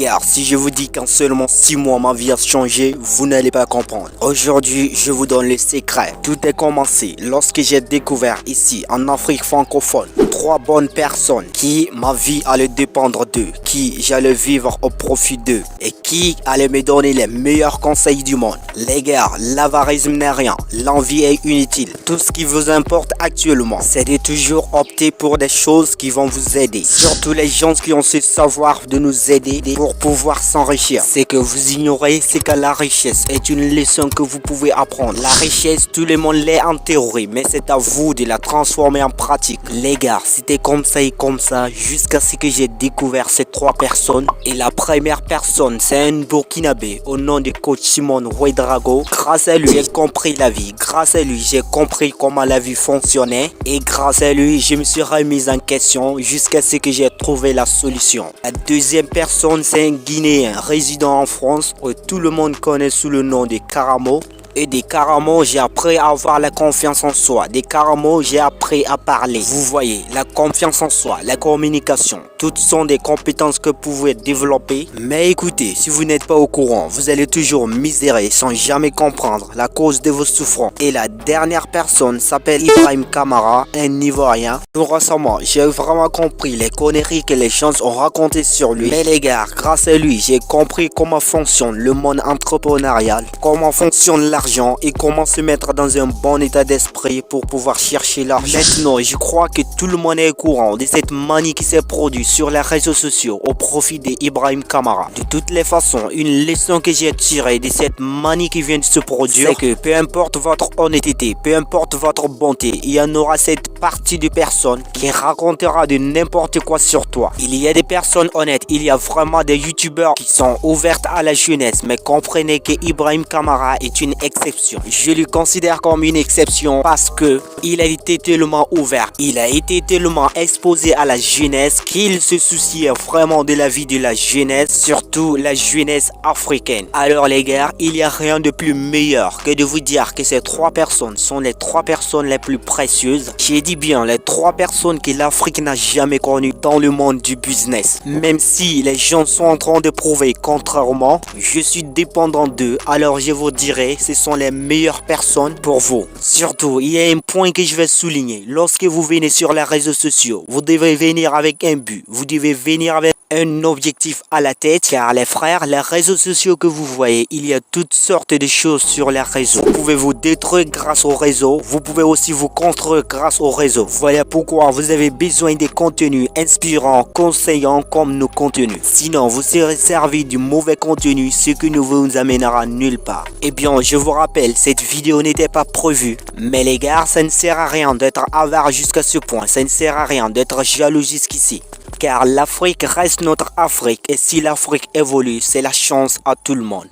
gars, si je vous dis qu'en seulement 6 mois ma vie a changé, vous n'allez pas comprendre. Aujourd'hui, je vous donne le secret. Tout est commencé lorsque j'ai découvert ici en Afrique francophone 3 bonnes personnes qui ma vie allait dépendre d'eux, qui j'allais vivre au profit d'eux et qui allaient me donner les meilleurs conseils du monde. Les gars, l'avarisme n'est rien, l'envie est inutile. Tout ce qui vous importe actuellement, c'est de toujours opter pour des choses qui vont vous aider. Surtout les gens qui ont ce savoir de nous aider pour pouvoir s'enrichir. C'est que vous ignorez, c'est que la richesse est une leçon que vous pouvez apprendre. La richesse, tout le monde l'est en théorie, mais c'est à vous de la transformer en pratique. Les gars, c'était comme ça et comme ça jusqu'à ce que j'ai découvert ces 3 personnes. Et la première personne, c'est un Burkinabé au nom de coach Simon Ouedraogo. Grâce à lui, j'ai compris la vie. Grâce à lui, j'ai compris comment la vie fonctionnait. Et grâce à lui, je me suis remise en question jusqu'à ce que j'ai trouvé la solution. La deuxième personne, c'est un Guinéen résidant en France que tout le monde connaît sous le nom de Karamo. Et des Karamo, j'ai appris à avoir la confiance en soi. Des Karamo, j'ai appris à parler. Vous voyez, la confiance en soi, la communication, toutes sont des compétences que vous pouvez développer. Mais écoutez, si vous n'êtes pas au courant, vous allez toujours misérer sans jamais comprendre la cause de vos souffrances. Et la dernière personne s'appelle Ibrahim Kamara, un Ivoirien. Tout récemment, j'ai vraiment compris les conneries que les gens ont racontées sur lui. Mais les gars, grâce à lui, j'ai compris comment fonctionne le monde entrepreneurial, comment fonctionne l'argent et comment se mettre dans un bon état d'esprit pour pouvoir chercher l'argent. Maintenant, je crois que tout le monde est au courant de cette manie qui s'est produite sur les réseaux sociaux au profit d'Ibrahim Kamara. De toutes les façons, une leçon que j'ai tirée de cette manie qui vient de se produire, c'est que peu importe votre honnêteté, peu importe votre bonté, il y en aura cette partie de personnes qui racontera de n'importe quoi sur toi. Il y a des personnes honnêtes, il y a vraiment des youtubeurs qui sont ouvertes à la jeunesse, mais comprenez que Ibrahim Kamara est une exception. Je le considère comme une exception parce que il a été tellement ouvert, il a été tellement exposé à la jeunesse qu'il se souciait vraiment de la vie de la jeunesse, surtout la jeunesse africaine. Alors les gars, il n'y a rien de plus meilleur que de vous dire que ces 3 personnes sont les 3 personnes les plus précieuses. J'ai dit bien les 3 personnes que l'Afrique n'a jamais connues dans le monde du business. Même si les gens sont en train de prouver contrairement, je suis dépendant d'eux, alors je vous dirai ce sont les meilleures personnes pour vous. Surtout, il y a un point que je vais souligner. Lorsque vous venez sur les réseaux sociaux, vous devez venir avec un but. Vous devez venir avec un objectif à la tête, car les frères, les réseaux sociaux que vous voyez, il y a toutes sortes de choses sur les réseaux. Vous pouvez vous détruire grâce au réseau, vous pouvez aussi vous construire grâce au réseau. Voilà pourquoi vous avez besoin de contenus inspirants, conseillants comme nos contenus. Sinon, vous serez servi du mauvais contenu, ce qui ne vous amènera nulle part. Eh bien, je vous rappelle, cette vidéo n'était pas prévue, mais les gars, ça ne sert à rien d'être avare jusqu'à ce point, ça ne sert à rien d'être jaloux jusqu'ici. Car l'Afrique reste notre Afrique et si l'Afrique évolue, c'est la chance à tout le monde.